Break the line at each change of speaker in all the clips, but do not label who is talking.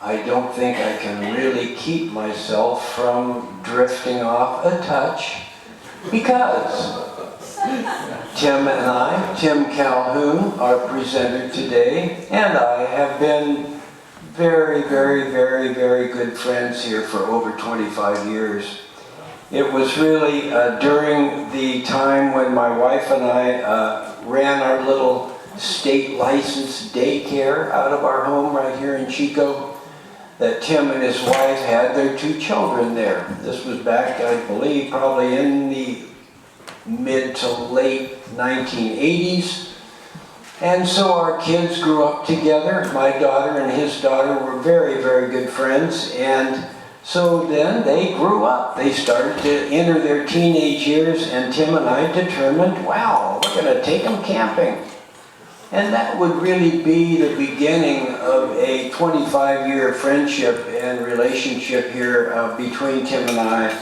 I don't think I can really keep myself from drifting off a touch because Tim and I, Tim Calhoun, our presenter today, and I have been very, very, very, very good friends here for over 25 years. It was really during the time when my wife and I ran our little state licensed daycare out of our home right here in Chico that Tim and his wife had their 2 children there. This was back, I believe, probably in the mid to late 1980s. And so our kids grew up together. My daughter and his daughter were very, very good friends. And so then they grew up. They started to enter their teenage years, and Tim and I determined, wow, we're going to take them camping. And that would really be the beginning of a 25-year friendship and relationship here between Tim and I,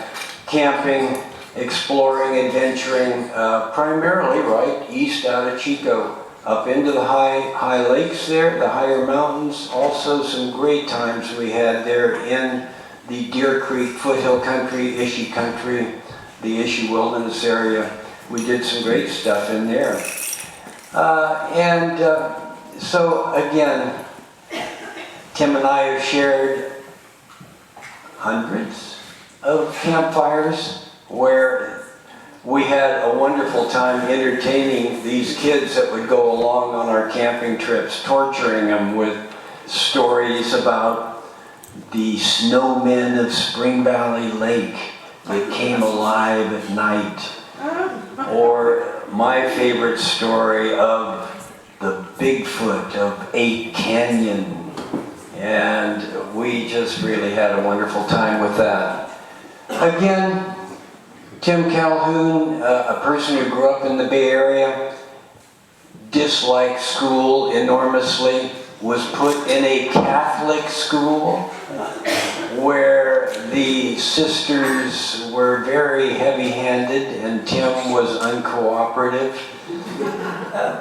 camping, exploring, adventuring, primarily right east out of Chico, up into the high lakes there, the higher mountains. Also some great times we had there in the Deer Creek, Foothill Country, Ishii Country, the Ishii Wilderness area. We did some great stuff in there. So again, Tim and I have shared hundreds of campfires where we had a wonderful time entertaining these kids that would go along on our camping trips, torturing them with stories about the snowmen of Spring Valley Lake that came alive at night, or my favorite story of the Bigfoot of 8 Canyon. And we just really had a wonderful time with that. Again, Tim Calhoun, a person who grew up in the Bay Area, disliked school enormously, was put in a Catholic school where the sisters were very heavy-handed and Tim was uncooperative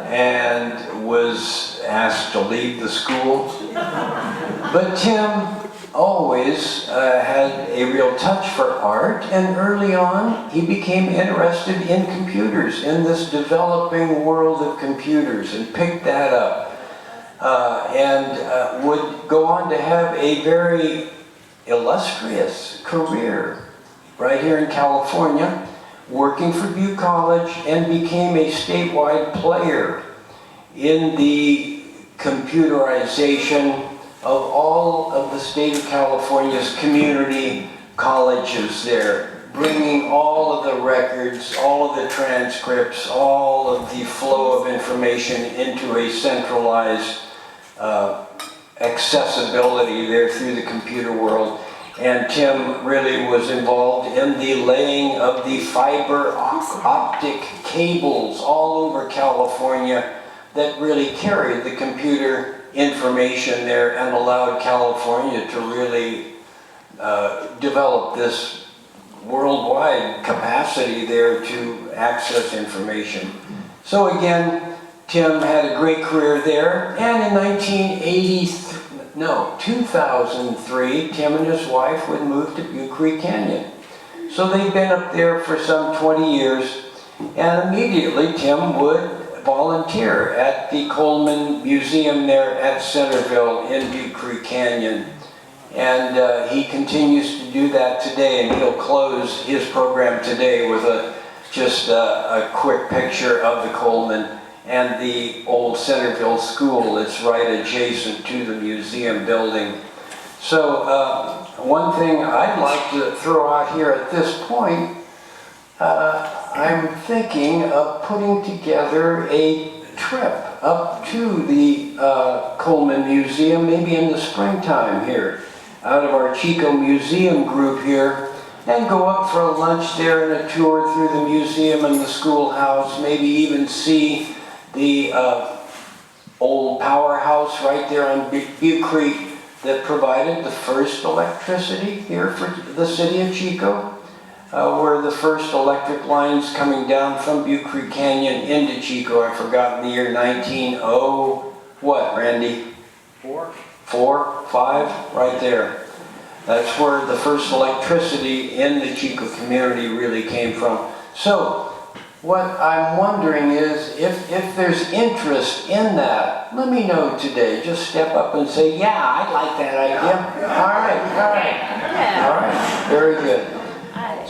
and was asked to leave the school. But Tim always had a real touch for art, and early on he became interested in computers, in this developing world of computers, and picked that up. And would go on to have a very illustrious career right here in California, working for Butte College, and became a statewide player in the computerization of all of the state of California's community colleges there, bringing all of the records, all of the transcripts, all of the flow of information into a centralized accessibility there through the computer world. And Tim really was involved in the laying of the fiber optic cables all over California that really carried the computer information there and allowed California to really develop this worldwide capacity there to access information. So again, Tim had a great career there, and in 2003, Tim and his wife would move to Butte Creek Canyon. So they'd been up there for some 20 years, and immediately Tim would volunteer at the Coleman Museum there at Centerville in Butte Creek Canyon. And he continues to do that today, and he'll close his program today with just a quick picture of the Coleman and the old Centerville School that's right adjacent to the museum building. So one thing I'd like to throw out here at this point, I'm thinking of putting together a trip up to the Coleman Museum, maybe in the springtime here, out of our Chico Museum group here, and go up for a lunch there and a tour through the museum and the schoolhouse, maybe even see the old powerhouse right there on Butte Creek that provided the first electricity here for the city of Chico, where the first electric lines coming down from Butte Creek Canyon into Chico, I've forgotten the year, 1900, what, Randy? 4, 5, right there. That's where the first electricity in the Chico community really came from. So, what I'm wondering is, if there's interest in that, let me know today. Just step up and say, yeah, I like that idea. All right, very good.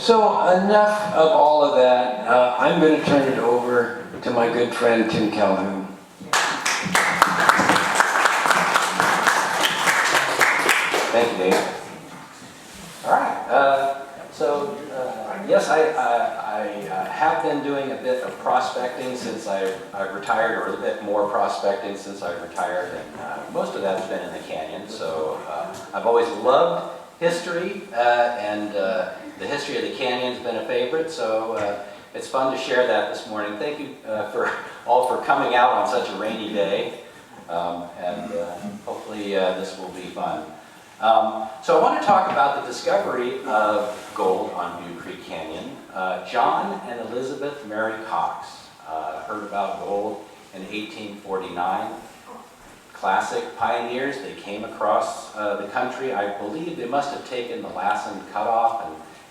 So enough of all of that. I'm going to turn it over to my good friend, Tim Calhoun.
Thank you, Dave. All right. Yes, I have been doing a bit of prospecting since I've retired, or a bit more prospecting since I've retired, and most of that's been in the canyon. So I've always loved history, and the history of the canyon's been a favorite. So it's fun to share that this morning. Thank you for coming out on such a rainy day, and hopefully this will be fun. So I want to talk about the discovery of gold on Butte Creek Canyon. John and Elizabeth Mary Cox heard about gold in 1849. Classic pioneers. They came across the country. I believe they must have taken the Lassen Cutoff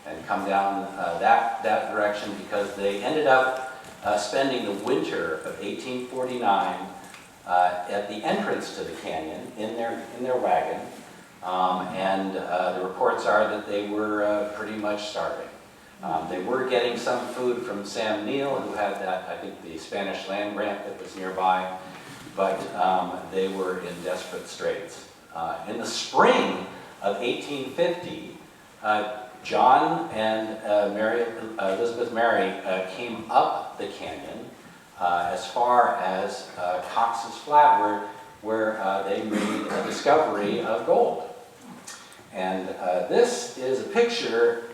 and come down that direction, because they ended up spending the winter of 1849 at the entrance to the canyon in their wagon. The reports are that they were pretty much starving. They were getting some food from Sam Neill, who had that, I think, the Spanish land grant that was nearby, but they were in desperate straits. In the spring of 1850, John and Elizabeth Mary came up the canyon as far as Cox's Flat, where they made a discovery of gold. And this is a picture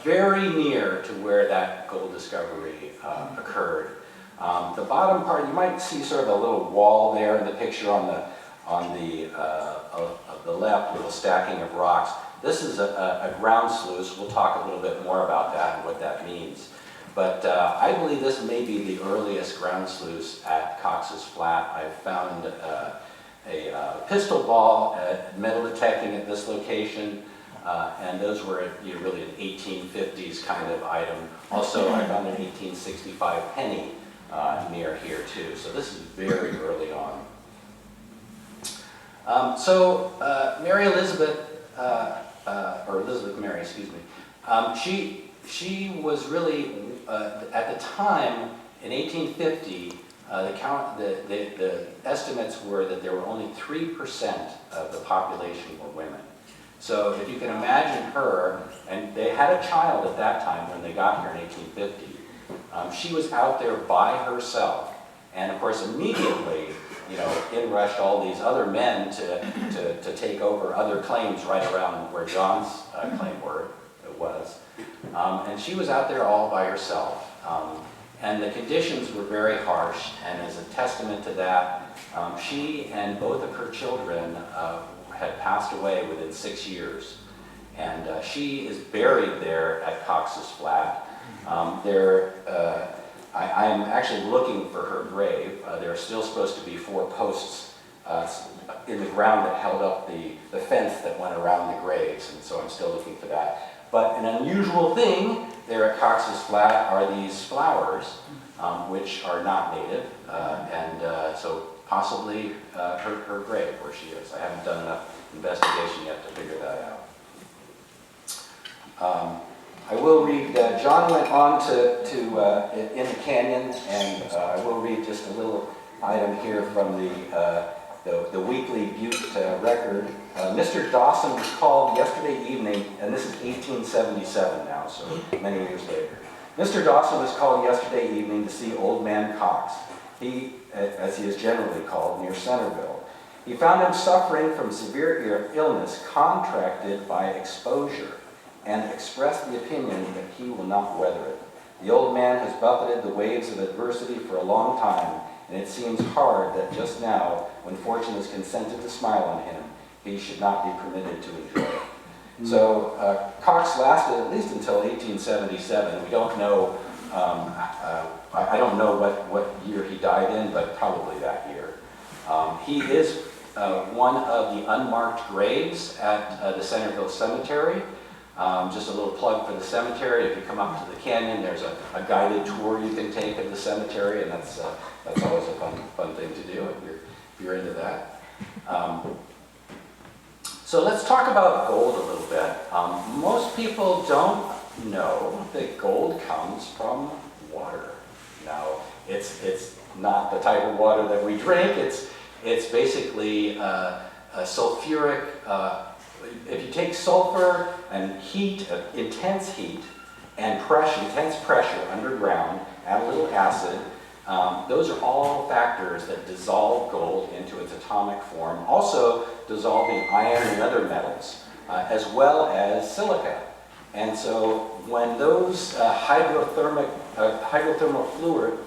very near to where that gold discovery occurred. The bottom part, you might see sort of a little wall there in the picture on the left with a stacking of rocks. This is a ground sluice. We'll talk a little bit more about that and what that means. But I believe this may be the earliest ground sluice at Cox's Flat. I found a pistol ball metal detecting at this location, and those were really an 1850s kind of item. Also, I found an 1865 penny near here too. So this is very early on. Mary Elizabeth, or Elizabeth Mary, excuse me, she was really, at the time, in 1850, the estimates were that there were only 3% of the population were women. So if you can imagine her, and they had a child at that time when they got here in 1850, she was out there by herself. And of course, immediately, in rushed all these other men to take over other claims right around where John's claim was. And she was out there all by herself. And the conditions were very harsh, and as a testament to that, she and both of her children had passed away within 6 years. And she is buried there at Cox's Flat. I am actually looking for her grave. There are still supposed to be 4 posts in the ground that held up the fence that went around the graves, and so I'm still looking for that. But an unusual thing there at Cox's Flat are these flowers, which are not native, so possibly her grave where she is. I haven't done enough investigation yet to figure that out. I will read, John went on to in the canyon, and I will read just a little item here from the weekly Butte record. Mr. Dawson was called yesterday evening, and this is 1877 now, so many years later. Mr. Dawson was called yesterday evening to see Old Man Cox, as he is generally called, near Centerville. He found him suffering from severe illness contracted by exposure, and expressed the opinion that he will not weather it. The old man has buffeted the waves of adversity for a long time, and it seems hard that just now, when fortune has consented to smile on him, he should not be permitted to enjoy it. So Cox lasted at least until 1877. We don't know, I don't know what year he died in, but probably that year. He is one of the unmarked graves at the Centerville Cemetery. Just a little plug for the cemetery. If you come up to the canyon, there's a guided tour you can take of the cemetery, and that's always a fun thing to do if you're into that. So let's talk about gold a little bit. Most people don't know that gold comes from water. Now, it's not the type of water that we drink. It's basically sulfuric. If you take sulfur and heat, intense heat, and intense pressure underground, add a little acid, those are all factors that dissolve gold into its atomic form, also dissolving iron and other metals, as well as silica. And so when those hydrothermal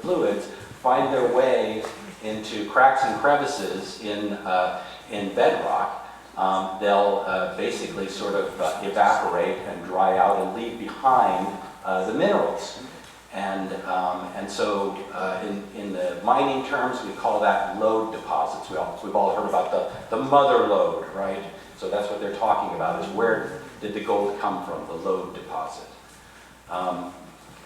fluids find their way into cracks and crevices in bedrock, they'll basically sort of evaporate and dry out and leave behind the minerals. And so in the mining terms, we call that lode deposits. We've all heard about the mother lode, right? So that's what they're talking about, is where did the gold come from, the lode deposit.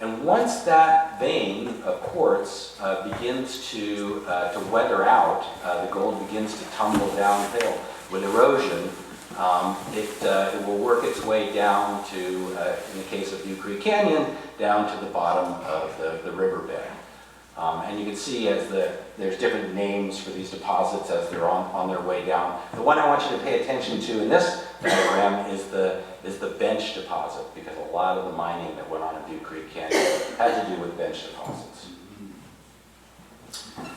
And once that vein of quartz begins to weather out, the gold begins to tumble downhill with erosion. It will work its way down to, in the case of Butte Creek Canyon, down to the bottom of the riverbed. And you can see there's different names for these deposits as they're on their way down. The one I want you to pay attention to in this diagram is the bench deposit, because a lot of the mining that went on in Butte Creek Canyon had to do with bench deposits.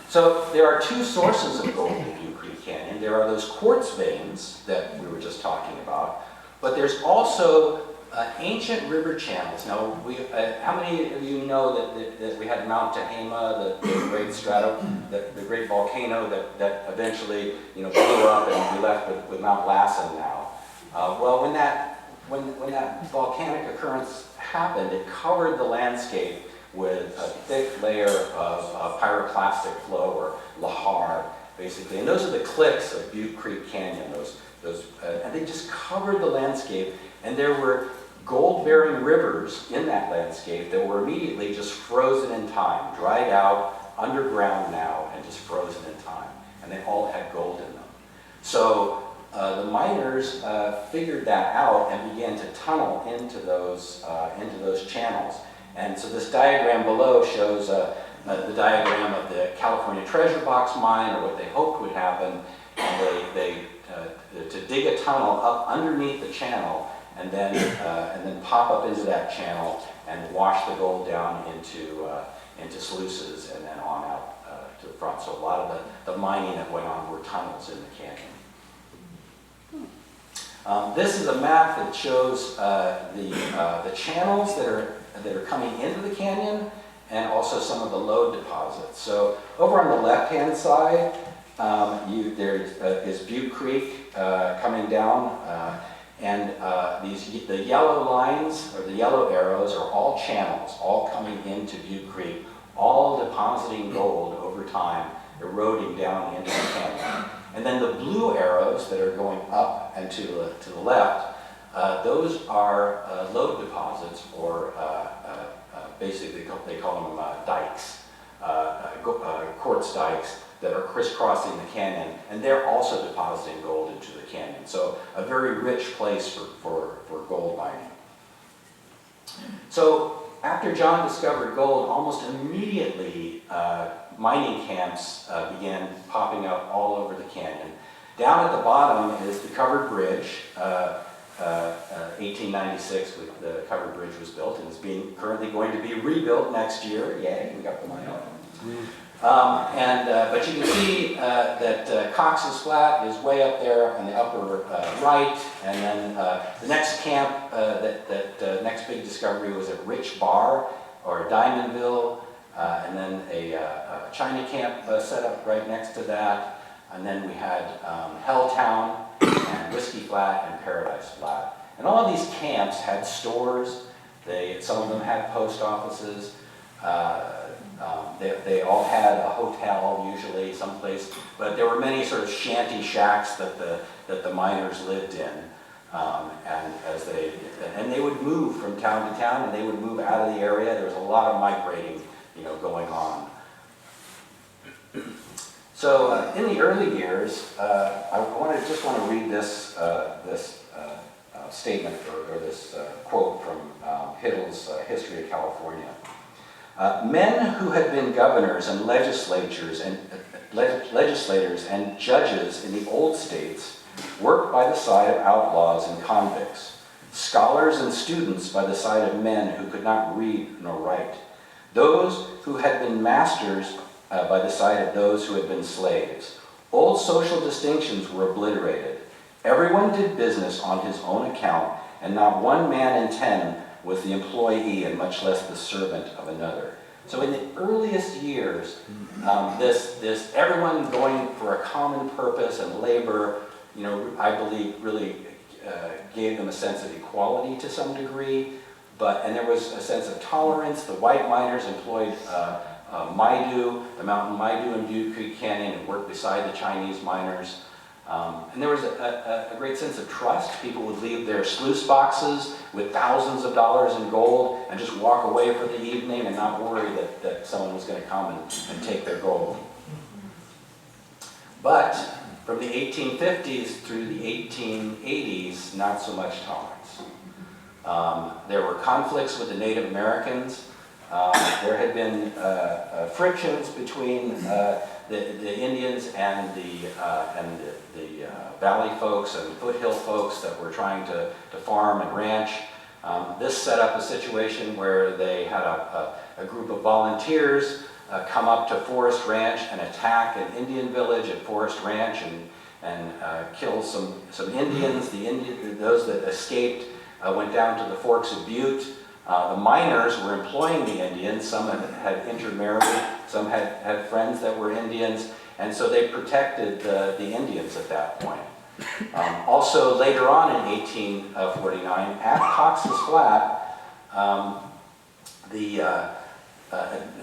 So there are two sources of gold in Butte Creek Canyon. There are those quartz veins that we were just talking about, but there's also ancient river channels. Now, how many of you know that we had Mount Tehama, the great the great volcano that eventually blew up, and we left with Mount Lassen now? Well, when that volcanic occurrence happened, it covered the landscape with a thick layer of pyroclastic flow, or lahar, basically. And those are the cliffs of Butte Creek Canyon. And they just covered the landscape, and there were gold-bearing rivers in that landscape that were immediately just frozen in time, dried out, underground now, and just frozen in time. And they all had gold in them. So the miners figured that out and began to tunnel into those channels. And so this diagram below shows the diagram of the California Treasure Box mine, or what they hoped would happen. And they to dig a tunnel up underneath the channel, and then pop up into that channel and wash the gold down into sluices and then on out to the front. So a lot of the mining that went on were tunnels in the canyon. This is a map that shows the channels that are coming into the canyon, and also some of the lode deposits. So over on the left-hand side, there is Butte Creek coming down, and the yellow lines, or the yellow arrows, are all channels, all coming into Butte Creek, all depositing gold over time, eroding down into the canyon. And then the blue arrows that are going up and to the left, those are lode deposits, or basically they call them dikes, quartz dikes that are crisscrossing the canyon, and they're also depositing gold into the canyon. So a very rich place for gold mining. So after John discovered gold, almost immediately mining camps began popping up all over the canyon. Down at the bottom is the covered bridge. 1896, the covered bridge was built, and is currently going to be rebuilt next year. Yay, we got the money. But you can see that Cox's Flat is way up there in the upper right, and then the next camp, next big discovery was at Rich Bar, or Diamondville, and then a China camp set up right next to that, and then we had Helltown, and Whiskey Flat, and Paradise Flat. And all of these camps had stores. Some of them had post offices. They all had a hotel, usually someplace, but there were many sort of shanty shacks that the miners lived in. And they would move from town to town, and they would move out of the area. There was a lot of migrating, going on. So in the early years, I just want to read this statement or this quote from Hiddle's History of California. Men who had been governors and legislators and judges in the old states worked by the side of outlaws and convicts, scholars and students by the side of men who could not read nor write, those who had been masters by the side of those who had been slaves. Old social distinctions were obliterated. Everyone did business on his own account, and not one man in 10 was the employee and much less the servant of another. So in the earliest years, this everyone going for a common purpose and labor, I believe really gave them a sense of equality to some degree, and there was a sense of tolerance. The white miners employed Maidu, the mountain Maidu in Butte Creek Canyon, and worked beside the Chinese miners. And there was a great sense of trust. People would leave their sluice boxes with thousands of dollars in gold and just walk away for the evening and not worry that someone was going to come and take their gold. But from the 1850s through the 1880s, not so much tolerance. There were conflicts with the Native Americans. There had been frictions between the Indians and the valley folks and foothill folks that were trying to farm and ranch. This set up a situation where they had a group of volunteers come up to Forest Ranch and attack an Indian village at Forest Ranch and kill some Indians. Those that escaped went down to the Forks of Butte. The miners were employing the Indians. Some had intermarried, some had friends that were Indians, and so they protected the Indians at that point. Also, later on in 1849, at Cox's Flat,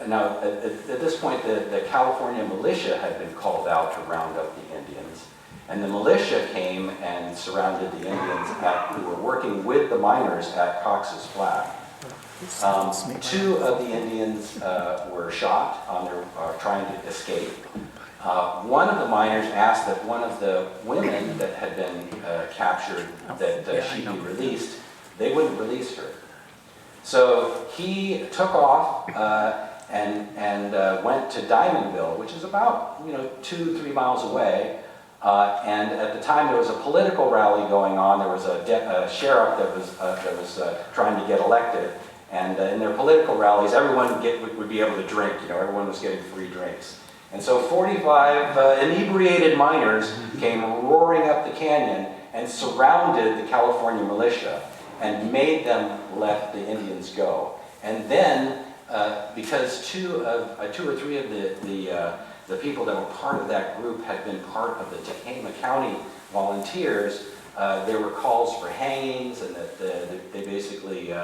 now at this point the California militia had been called out to round up the Indians, and the militia came and surrounded the Indians who were working with the miners at Cox's Flat. Two of the Indians were shot on their trying to escape. One of the miners asked that one of the women that had been captured, that she be released. They wouldn't release her. So he took off and went to Diamondville, which is about 2-3 miles away. And at the time there was a political rally going on. There was a sheriff that was trying to get elected. And in their political rallies, everyone would be able to drink. Everyone was getting free drinks. And so 45 inebriated miners came roaring up the canyon and surrounded the California militia and made them let the Indians go. And then, because two or three of the people that were part of that group had been part of the Tehama County volunteers, there were calls for hangings, and that they basically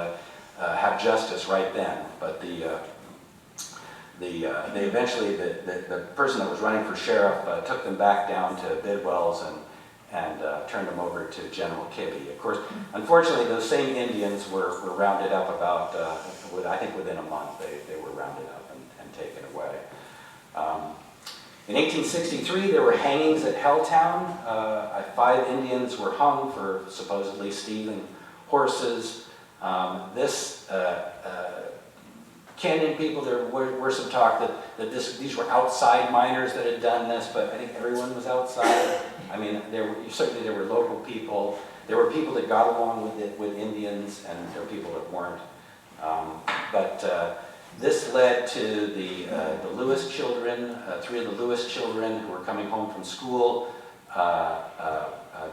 have justice right then. But they eventually, the person that was running for sheriff took them back down to Bidwell's and turned them over to General Kibbe. Of course, unfortunately, those same Indians were rounded up about, I think within a month, they were rounded up and taken away. In 1863, there were hangings at Helltown. 5 Indians were hung for supposedly stealing horses. Canyon people, there were some talk that these were outside miners that had done this, but I think everyone was outside. I mean, certainly there were local people. There were people that got along with Indians, and there were people that weren't. This led to the Lewis children, 3 of the Lewis children who were coming home from school,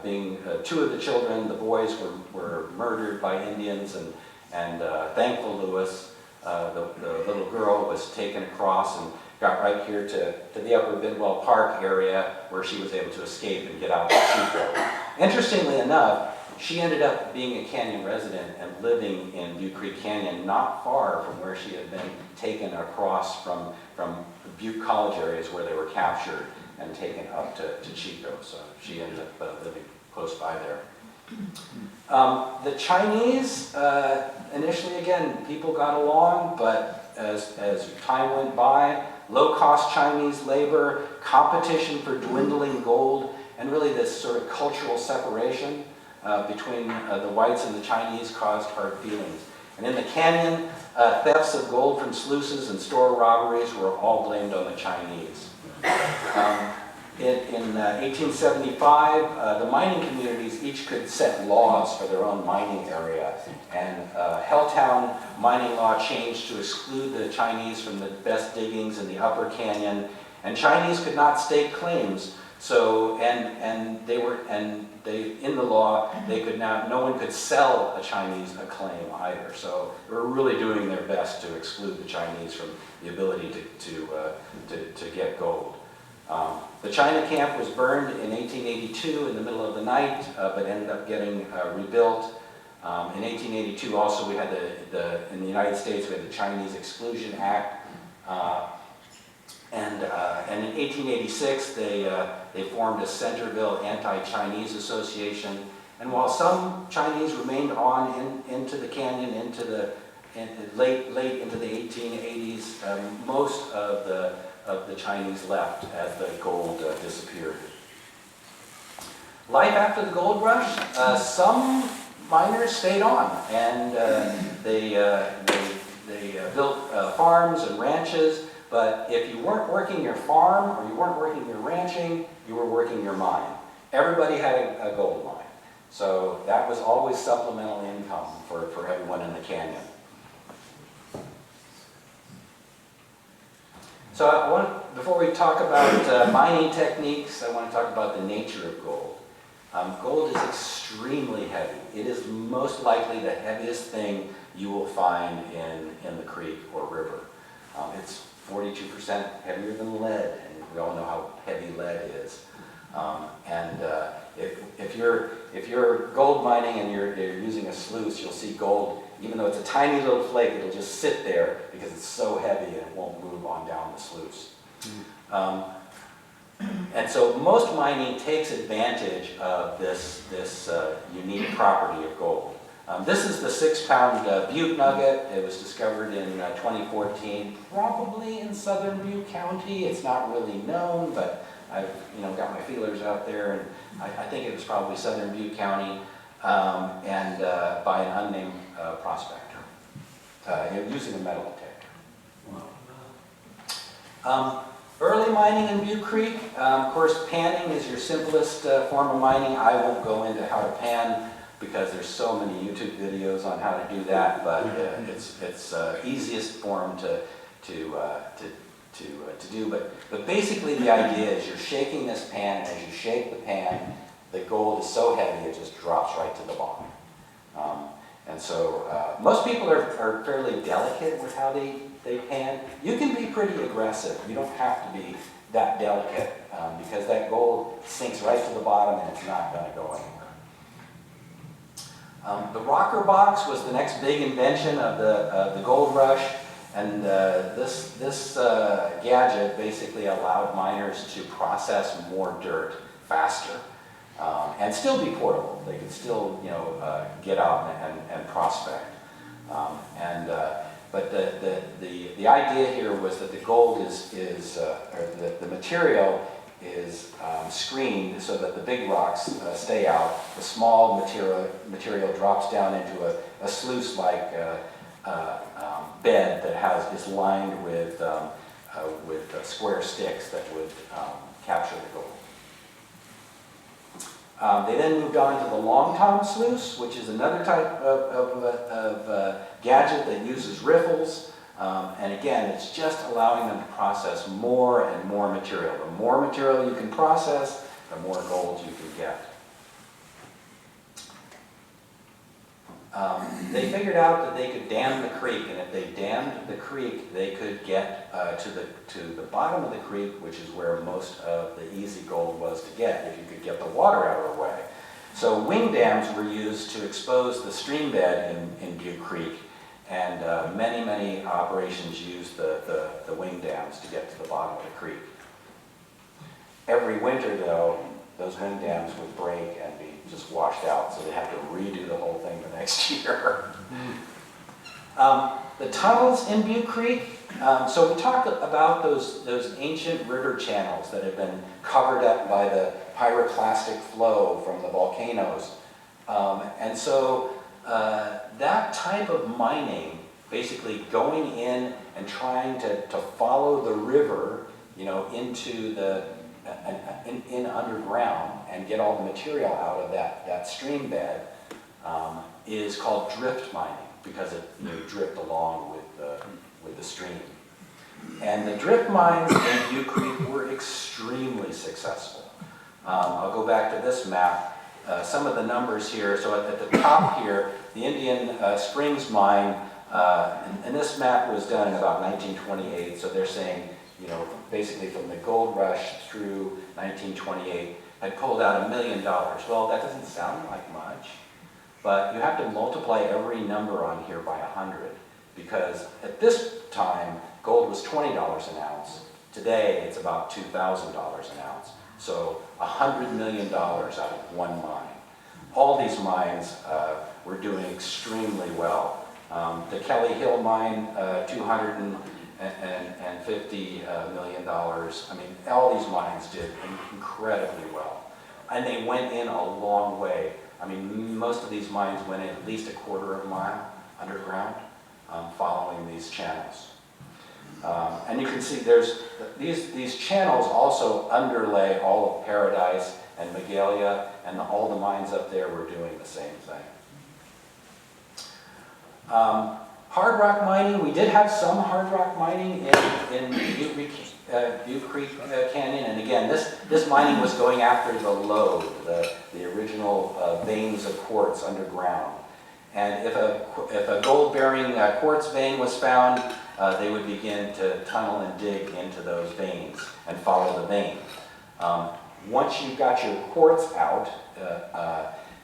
being 2 of the children, the boys were murdered by Indians, and thankful Lewis, the little girl was taken across and got right here to the Upper Bidwell Park area, where she was able to escape and get out to Chico. Interestingly enough, she ended up being a canyon resident and living in Butte Creek Canyon, not far from where she had been taken across from Butte College areas where they were captured and taken up to Chico. So she ended up living close by there. The Chinese, initially again, people got along, but as time went by, low-cost Chinese labor, competition for dwindling gold, and really this sort of cultural separation between the whites and the Chinese caused hard feelings. And in the canyon, thefts of gold from sluices and store robberies were all blamed on the Chinese. In 1875, the mining communities each could set laws for their own mining area, and Helltown mining law changed to exclude the Chinese from the best diggings in the upper canyon, and Chinese could not stake claims. So, in the law, no one could sell a Chinese a claim either. So they were really doing their best to exclude the Chinese from the ability to get gold. The China camp was burned in 1882 in the middle of the night, but ended up getting rebuilt. In 1882 also we had in the United States we had the Chinese Exclusion Act. And in 1886 they formed a Centerville Anti-Chinese Association. And while some Chinese remained on into the canyon, late into the 1880s, most of the Chinese left as the gold disappeared. Life after the gold rush, some miners stayed on, and they built farms and ranches. But if you weren't working your farm or you weren't working your ranching, you were working your mine. Everybody had a gold mine. So that was always supplemental income for everyone in the canyon. So before we talk about mining techniques, I want to talk about the nature of gold. Gold is extremely heavy. It is most likely the heaviest thing you will find in the creek or river. It's 42% heavier than lead, and we all know how heavy lead is. If you're gold mining and you're using a sluice, you'll see gold, even though it's a tiny little flake, it'll just sit there because it's so heavy and it won't move on down the sluice. And so most mining takes advantage of this unique property of gold. This is the 6-pound Butte nugget. It was discovered in 2014, probably in southern Butte County. It's not really known, but I've got my feelers out there, and I think it was probably southern Butte County, and by an unnamed prospector, using a metal detector. Early mining in Butte Creek, of course, panning is your simplest form of mining. I won't go into how to pan, because there's so many YouTube videos on how to do that, but it's easiest form to do. But basically the idea is you're shaking this pan, and as you shake the pan, the gold is so heavy it just drops right to the bottom. And so most people are fairly delicate with how they pan. You can be pretty aggressive. You don't have to be that delicate because that gold sinks right to the bottom and it's not going to go anywhere. The rocker box was the next big invention of the gold rush, and this gadget basically allowed miners to process more dirt faster and still be portable. They could still get out and prospect. But the idea here was that the gold or the material is screened so that the big rocks stay out. The small material drops down into a sluice-like bed that is lined with square sticks that would capture the gold. They then moved on to the long tom sluice, which is another type of gadget that uses riffles. And again, it's just allowing them to process more and more material. The more material you can process, the more gold you can get. They figured out that they could dam the creek, and if they dammed the creek, they could get to the bottom of the creek, which is where most of the easy gold was to get, if you could get the water out of the way. So wing dams were used to expose the stream bed in Butte Creek, and many operations used the wing dams to get to the bottom of the creek. Every winter, though, those wing dams would break and be just washed out, so they have to redo the whole thing the next year. The tunnels in Butte Creek, so we talked about those ancient river channels that have been covered up by the pyroclastic flow from the volcanoes. And so that type of mining, basically going in and trying to follow the river, you know, into the in underground and get all the material out of that stream bed, is called drift mining, because it, you know, drift along with the stream. And the drift mines in Butte Creek were extremely successful. I'll go back to this map. Some of the numbers here. So at the top here, the Indian Springs mine, and this map was done in about 1928. So they're saying, you know, basically from the gold rush through 1928, had pulled out $1 million. Well, that doesn't sound like much, but you have to multiply every number on here by 100, because at this time, gold was $20 an ounce. Today, it's about $2,000 an ounce. So $100 million out of one mine. All these mines were doing extremely well. The Kelly Hill mine, $250 million. I mean, all these mines did incredibly well. And they went in a long way. I mean, most of these mines went in at least a quarter of a mile underground, following these channels. And you can see there's these channels also underlay all of Paradise and Magalia, and all the mines up there were doing the same thing. Hard rock mining, we did have some hard rock mining in Butte Creek Canyon, and again, this mining was going after the lode, the original veins of quartz underground. And if a gold-bearing quartz vein was found, they would begin to tunnel and dig into those veins and follow the vein. Once you got your quartz out,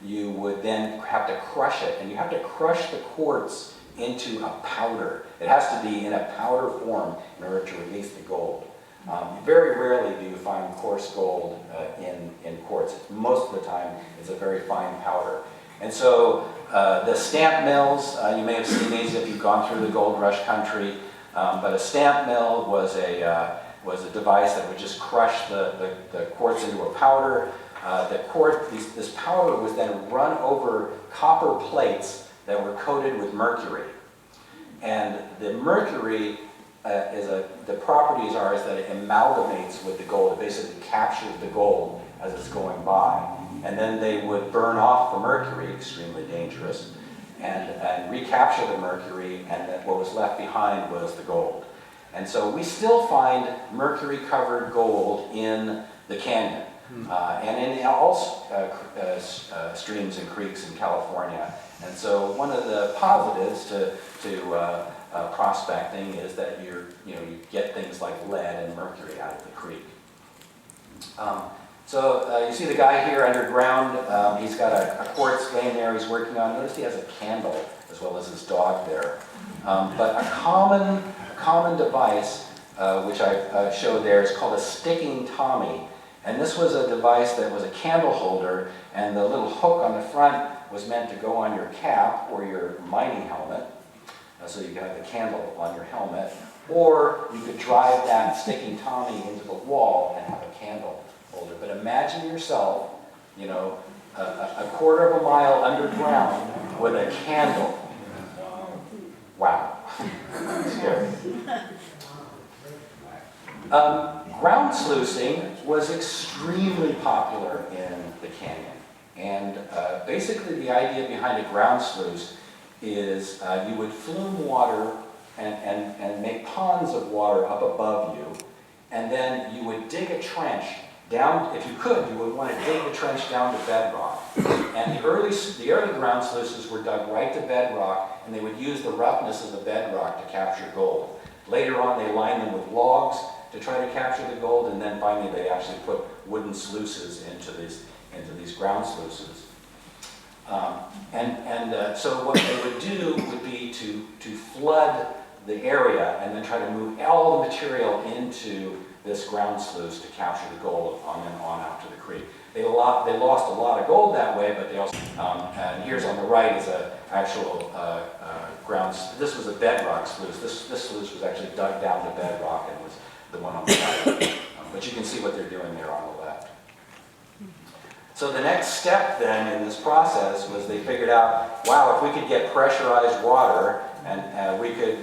you would then have to crush it, and you have to crush the quartz into a powder. It has to be in a powder form in order to release the gold. Very rarely do you find coarse gold in quartz. Most of the time, it's a very fine powder. And so the stamp mills, you may have seen these if you've gone through the gold rush country, but a stamp mill was a device that would just crush the quartz into a powder. This powder was then run over copper plates that were coated with mercury. And the mercury, the properties are is that it amalgamates with the gold. It basically captures the gold as it's going by. And then they would burn off the mercury, extremely dangerous, and recapture the mercury, and then what was left behind was the gold. And so we still find mercury-covered gold in the canyon, and in all streams and creeks in California. And so one of the positives to prospecting is that you get things like lead and mercury out of the creek. So you see the guy here underground. He's got a quartz vein there he's working on. Notice he has a candle as well as his dog there. But a common device, which I showed there, is called a sticking Tommy. And this was a device that was a candle holder, and the little hook on the front was meant to go on your cap or your mining helmet. So you could have the candle on your helmet. Or you could drive that sticking Tommy into the wall and have a candle holder. But imagine yourself, you know, a quarter of a mile underground with a candle. Wow. Scary. Ground sluicing was extremely popular in the canyon. And basically the idea behind a ground sluice is you would flume water and make ponds of water up above you, and then you would dig a trench down. If you could, you would want to dig the trench down to bedrock. And the early ground sluices were dug right to bedrock, and they would use the roughness of the bedrock to capture gold. Later on, they lined them with logs to try to capture the gold, and then finally they actually put wooden sluices into these ground sluices. So what they would do would be to flood the area and then try to move all the material into this ground sluice to capture the gold and then on out to the creek. They lost a lot of gold that way, but they also, and here's on the right is an actual ground, this was a bedrock sluice. This sluice was actually dug down to bedrock and was the one on the right. But you can see what they're doing there on the left. So the next step then in this process was they figured out, wow, if we could get pressurized water and we could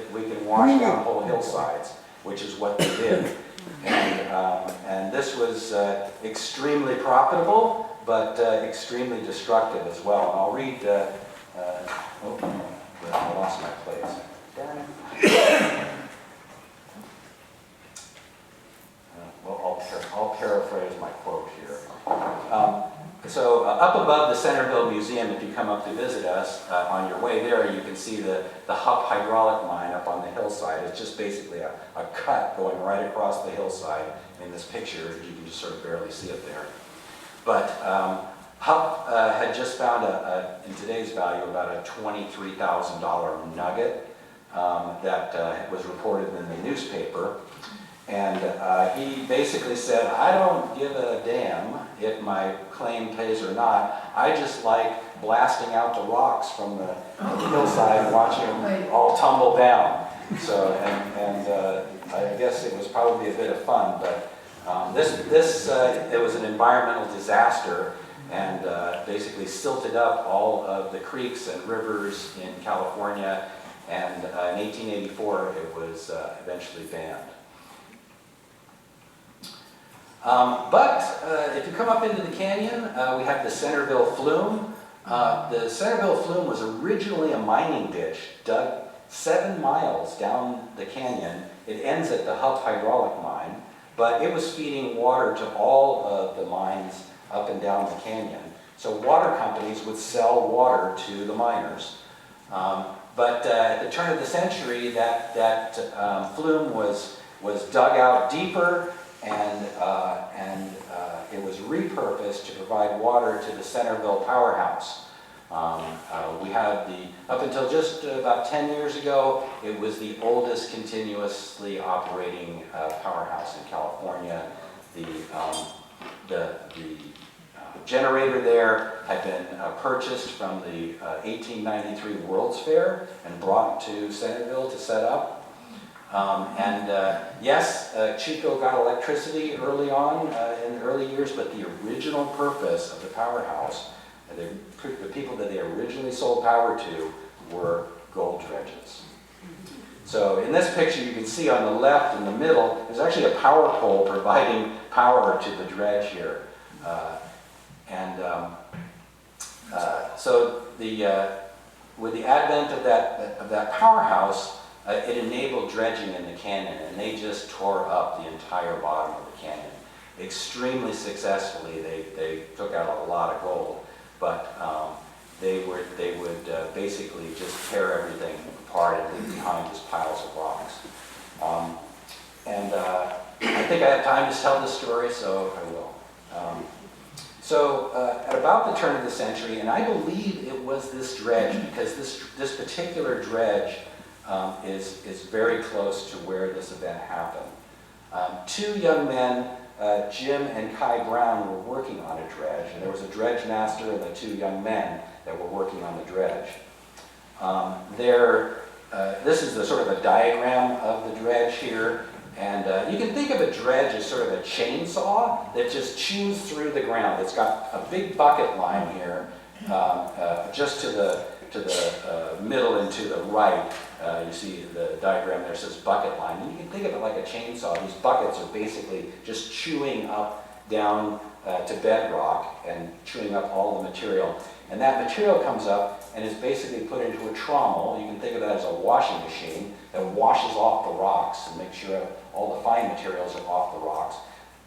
wash down whole hillsides, which is what they did. And this was extremly profitable, but extremely destructive as well. And I'll read, I lost my place. Darn it. Well, I'll paraphrase my quote here. So up above the Centerville Museum, if you come up to visit us, on your way there, you can see the Hupp hydraulic mine up on the hillside. It's just basically a cut going right across the hillside. In this picture, you can just sort of barely see it there. But Hupp had just found, in today's value, about a $23,000 nugget that was reported in the newspaper. And he basically said, I don't give a damn if my claim pays or not. I just like blasting out the rocks from the hillside and watching them all tumble down. So, and I guess it was probably a bit of fun, but it was an environmental disaster and basically silted up all of the creeks and rivers in California. And in 1884, it was eventually banned. If you come up into the canyon, we have the Centerville Flume. The Centerville Flume was originally a mining ditch dug 7 miles down the canyon. It ends at the Hupp hydraulic mine, but it was feeding water to all of the mines up and down the canyon. So water companies would sell water to the miners. But at the turn of the century, that flume was dug out deeper, and it was repurposed to provide water to the Centerville powerhouse. We had up until just about 10 years ago, it was the oldest continuously operating powerhouse in California. The generator there had been purchased from the 1893 World's Fair and brought to Centerville to set up. Yes, Chico got electricity early on in the early years, but the original purpose of the powerhouse, the people that they originally sold power to were gold dredges. So in this picture you can see on the left in the middle, there's actually a power pole providing power to the dredge here. With the advent of that powerhouse, it enabled dredging in the canyon, and they just tore up the entire bottom of the canyon. Extremely successfully, they took out a lot of gold, but they would basically just tear everything apart and leave behind just piles of rocks. I think I have time to tell this story, so I will. At about the turn of the century, and I believe it was this dredge, because this particular dredge is very close to where this event happened. 2 young men, Jim and Kai Brown, were working on a dredge, and there was a dredge master and the 2 young men that were working on the dredge. This is sort of a diagram of the dredge here, and you can think of a dredge as sort of a chainsaw that just chews through the ground. It's got a big bucket line here, just to the middle and to the right. You see the diagram there says bucket line. And you can think of it like a chainsaw. These buckets are basically just chewing up down to bedrock and chewing up all the material. And that material comes up and is basically put into a trommel. You can think of that as a washing machine that washes off the rocks and makes sure all the fine materials are off the rocks.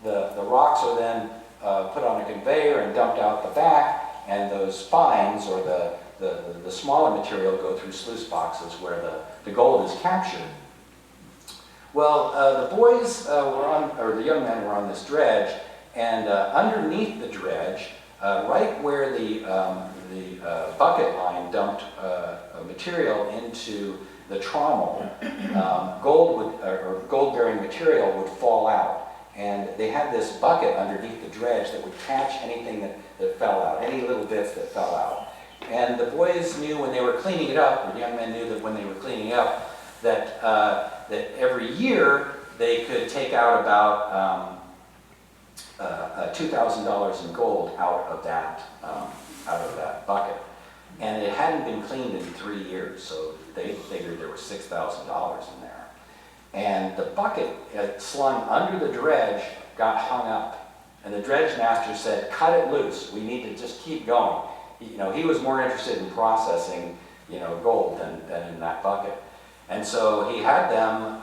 The rocks are then put on a conveyor and dumped out the back, and those fines, or the smaller material, go through sluice boxes where the gold is captured. Well, the boys the young men were on this dredge, and underneath the dredge right where the bucket line dumped material into the trommel, gold-bearing material would fall out. And they had this bucket underneath the dredge that would catch anything that fell out, any little bits that fell out. And the boys knew when they were cleaning it up, the young men knew that when they were cleaning it up, that every year they could take out about $2,000 in gold out of that bucket. And it hadn't been cleaned in 3 years, so they figured there was $6,000 in there. And the bucket slung under the dredge got hung up. And the dredge master said, cut it loose, we need to just keep going. He was more interested in processing, gold than in that bucket. And so he had them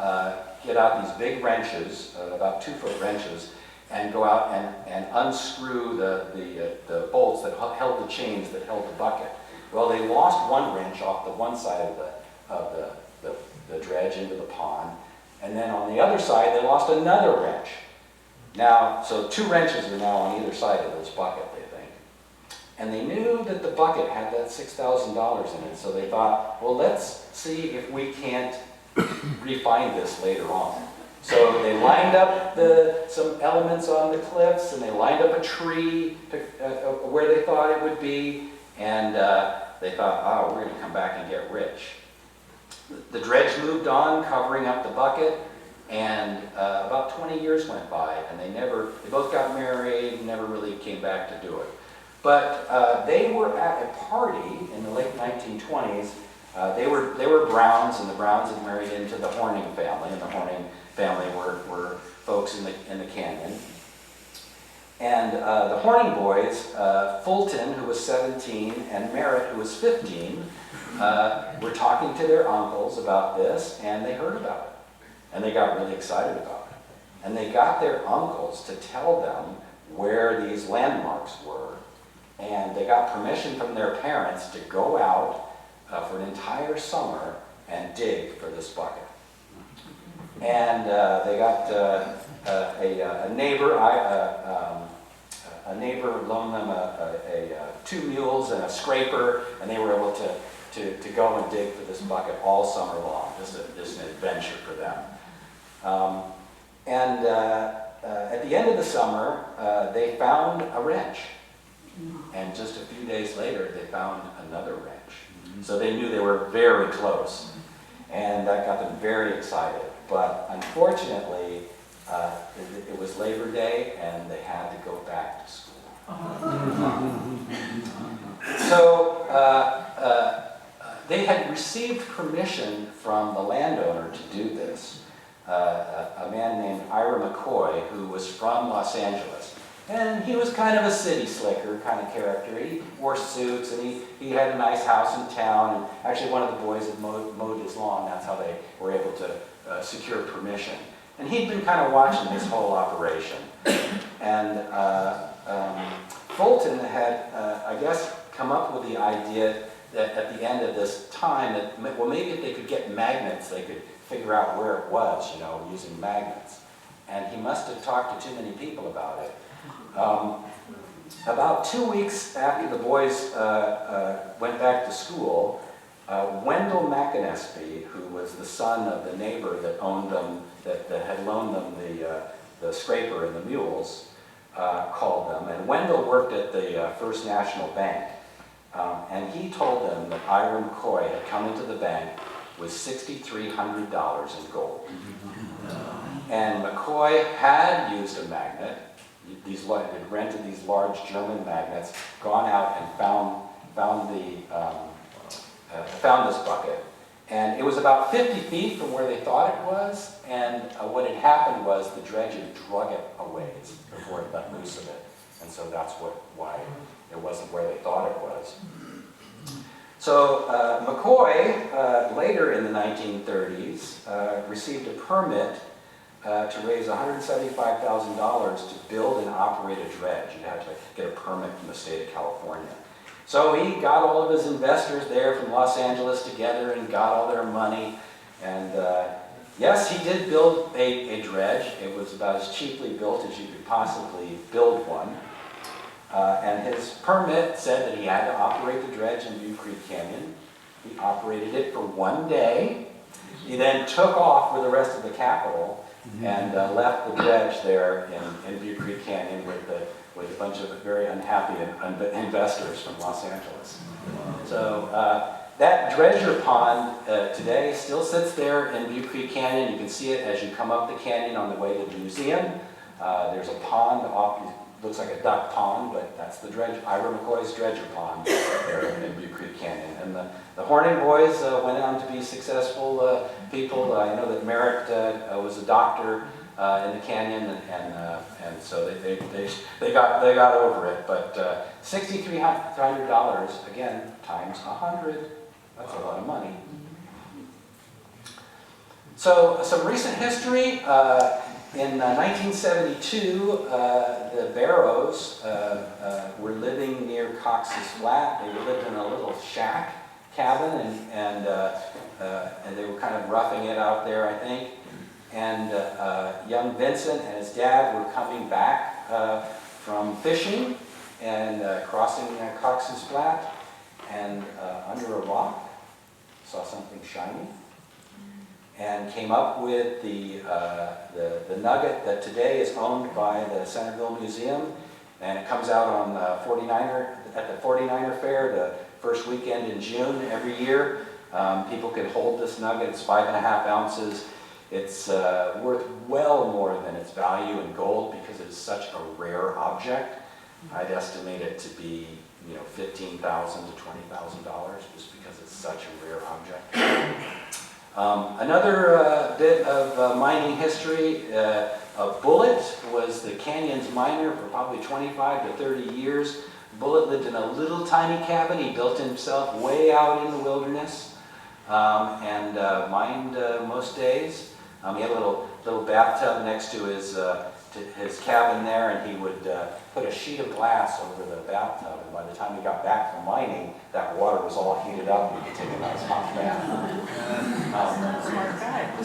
get out these big wrenches, about 2-foot wrenches, and go out and unscrew the bolts that held the chains that held the bucket. Well, they lost one wrench off the one side of the dredge into the pond, and then on the other side they lost another wrench. Now, so 2 wrenches are now on either side of this bucket, they think. And they knew that the bucket had that $6,000 in it, so they thought, well, let's see if we can't refine this later on. So they lined up some elements on the cliffs, and they lined up a tree where they thought it would be, and they thought, oh, we're going to come back and get rich. The dredge moved on, covering up the bucket, and about 20 years went by, and they both got married, never really came back to do it. But they were at a party in the late 1920s. They were Browns, and the Browns had married into the Horning family, and the Horning family were folks in the canyon. And the Horning boys, Fulton, who was 17, and Merritt, who was 15, were talking to their uncles about this, and they heard about it. And they got really excited about it. And they got their uncles to tell them where these landmarks were. And they got permission from their parents to go out for an entire summer and dig for this bucket. And they got a neighbor. A neighbor loaned them 2 mules and a scraper, and they were able to go and dig for this bucket all summer long. Just an adventure for them. At the end of the summer, they found a wrench. And just a few days later, they found another wrench. So they knew they were very close. And that got them very excited. But unfortunately, it was Labor Day, and they had to go back to school. So they had received permission from the landowner to do this. A man named Ira McCoy, who was from Los Angeles. And he was kind of a city slicker kind of character. He wore suits, and he had a nice house in town. And actually, one of the boys had mowed his lawn. That's how they were able to secure permission. And he'd been kind of watching this whole operation. And Fulton had, I guess, come up with the idea that at the end of this time, that, well, maybe if they could get magnets, they could figure out where it was, using magnets. And he must have talked to too many people about it. About 2 weeks after the boys went back to school, Wendell McInespy, who was the son of the neighbor that owned them, that had loaned them the scraper and the mules, called them. And Wendell worked at the First National Bank. And he told them that Ira McCoy had come into the bank with $6,300 in gold. And McCoy had used a magnet. Had rented these large German magnets, gone out and found this bucket. And it was about 50 feet from where they thought it was, and what had happened was the dredge had drug it a ways before it let loose of it. And so that's why it wasn't where they thought it was. So McCoy, later in the 1930s, received a permit to raise $175,000 to build and operate a dredge. You had to get a permit from the state of California. So he got all of his investors there from Los Angeles together and got all their money. And yes, he did build a dredge. It was about as cheaply built as you could possibly build one. And his permit said that he had to operate the dredge in Butte Creek Canyon. He operated it for 1 day. He then took off with the rest of the capital and left the dredge there in Butte Creek Canyon with a bunch of very unhappy investors from Los Angeles. So that dredger pond today still sits there in Butte Creek Canyon. You can see it as you come up the canyon on the way to the museum. There's a pond off, it looks like a duck pond, but that's the dredge, Ira McCoy's dredger pond there in Butte Creek Canyon. And the Horning boys went on to be successful people. I know that Merritt was a doctor in the canyon, and so they got over it. But $6,300 again times 100. That's a lot of money. So some recent history. In 1972, the Barrows were living near Cox's Flat. They lived in a little shack cabin, and they were kind of roughing it out there, I think. And young Vincent and his dad were coming back from fishing and crossing Cox's Flat, and under a rock saw something shiny, and came up with the nugget that today is owned by the Centerville Museum, and it comes out on at the 49er Fair, the first weekend in June every year. People can hold this nugget. It's 5.5 ounces. It's worth well more than its value in gold because it is such a rare object. I'd estimate it to be, $15,000 to $20,000 just because it's such a rare object. Another bit of mining history, Bullitt was the canyon's miner for probably 25 to 30 years. Bullitt lived in a little tiny cabin. He built himself way out in the wilderness and mined most days. He had a little bathtub next to his cabin there, and he would put a sheet of glass over the bathtub, and by the time he got back from mining, that water was all heated up and he could take a nice hot bath.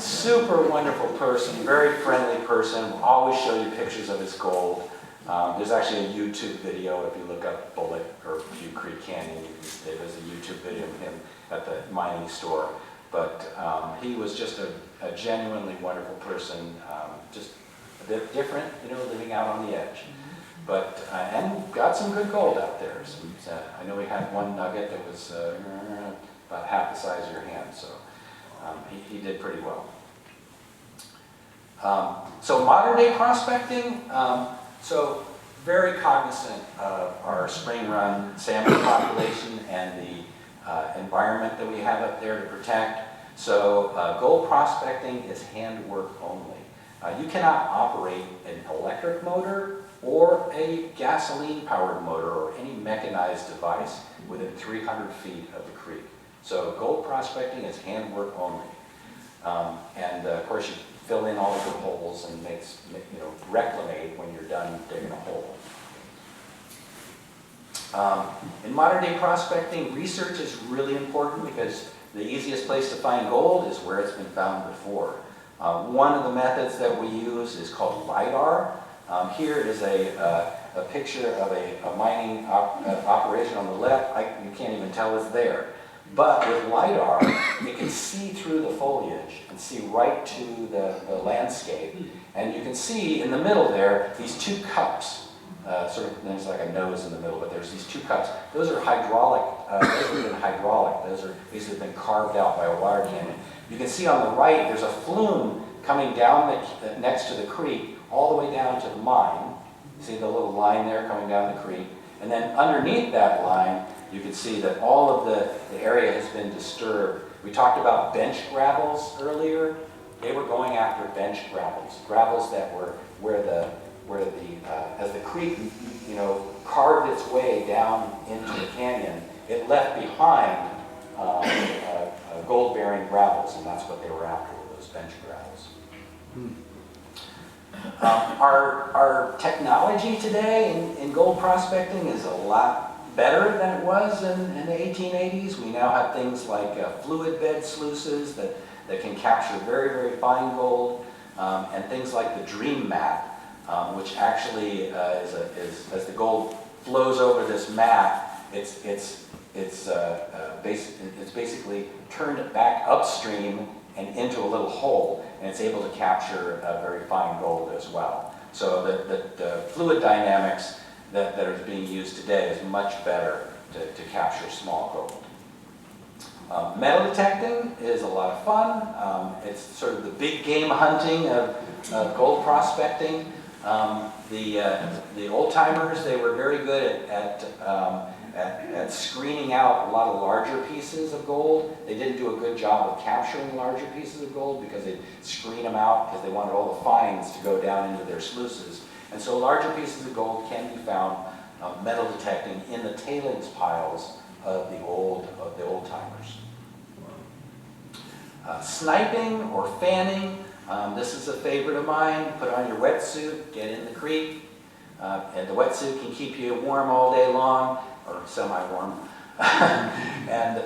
Super wonderful person, very friendly person, will always show you pictures of his gold. There's actually a YouTube video if you look up Bullitt or Butte Creek Canyon. There's a YouTube video of him at the mining store. But he was just a genuinely wonderful person, just a bit different, living out on the edge. But, and got some good gold out there. I know we had one nugget that was about half the size of your hand, so he did pretty well. So modern day prospecting, so very cognizant of our spring run salmon population and the environment that we have up there to protect. So gold prospecting is handwork only. You cannot operate an electric motor or a gasoline-powered motor or any mechanized device within 300 feet of the creek. So gold prospecting is handwork only. And of course, you fill in all of the holes and reclimate when you're done digging a hole. In modern day prospecting, research is really important because the easiest place to find gold is where it's been found before. One of the methods that we use is called LIDAR. Here is a picture of a mining operation on the left. You can't even tell it's there. But with LIDAR, you can see through the foliage and see right to the landscape. And you can see in the middle there, these two cups. There's like a nose in the middle, but there's these two cups. Those are hydraulic, those are hydraulic. These have been carved out by a water cannon. You can see on the right, there's a flume coming down next to the creek, all the way down to the mine. You see the little line there coming down the creek. And then underneath that line, you can see that all of the area has been disturbed. We talked about bench gravels earlier. They were going after bench gravels that were as the creek, carved its way down into the canyon, it left behind gold-bearing gravels, and that's what they were after, with those bench gravels. Our technology today in gold prospecting is a lot better than it was in the 1880s. We now have things like fluid bed sluices that can capture very, very fine gold, and things like the Dream Map, which actually is as the gold flows over this map, it's basically turned back upstream and into a little hole, and it's able to capture very fine gold as well. So the fluid dynamics that are being used today is much better to capture small gold. Metal detecting is a lot of fun. It's sort of the big game hunting of gold prospecting. The old timers, they were very good at screening out a lot of larger pieces of gold. They didn't do a good job of capturing larger pieces of gold because they'd screen them out because they wanted all the fines to go down into their sluices. And so larger pieces of gold can be found metal detecting in the tailings piles of the old timers. Sniping or fanning, this is a favorite of mine. Put on your wetsuit, get in the creek, and the wetsuit can keep you warm all day long, or semi-warm. And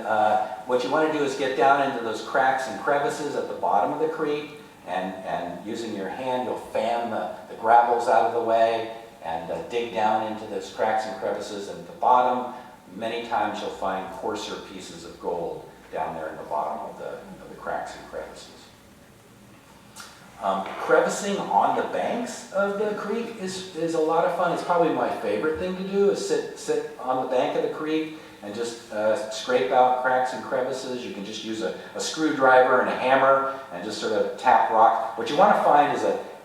what you want to do is get down into those cracks and crevices at the bottom of the creek, and using your hand, you'll fan the gravels out of the way and dig down into those cracks and crevices. And at the bottom, many times you'll find coarser pieces of gold down there in the bottom of the cracks and crevices. Crevicing on the banks of the creek is a lot of fun. It's probably my favorite thing to do, is sit on the bank of the creek and just scrape out cracks and crevices. You can just use a screwdriver and a hammer and just sort of tap rock. What you want to find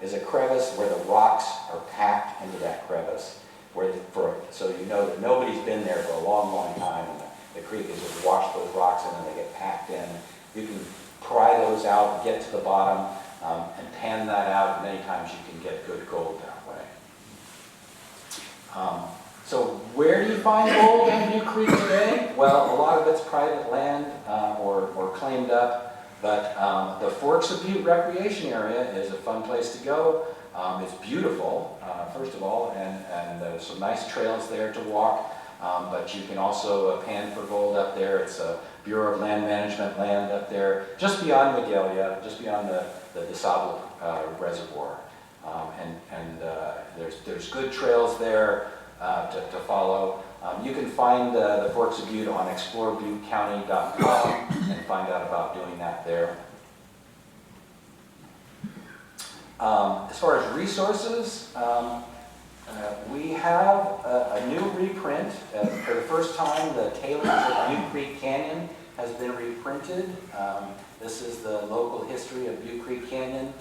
is a crevice where the rocks are packed into that crevice, so you know that nobody's been there for a long, long time, and the creek has just washed those rocks in and they get packed in. You can pry those out, get to the bottom, and pan that out. Many times you can get good gold that way. So where do you find gold in Butte Creek today? Well, a lot of it's private land or claimed up, but the Forks of Butte Recreation Area is a fun place to go. It's beautiful, first of all, and there's some nice trails there to walk, but you can also pan for gold up there. It's a Bureau of Land Management land up there, just beyond Magalia, just beyond the DeSable Reservoir. There's good trails there to follow. You can find the Forks of Butte on explorebutecounty.com and find out about doing that there. As far as resources, we have a new reprint. For the first time, the Tailings of Butte Creek Canyon has been reprinted. This is the local history of Butte Creek Canyon,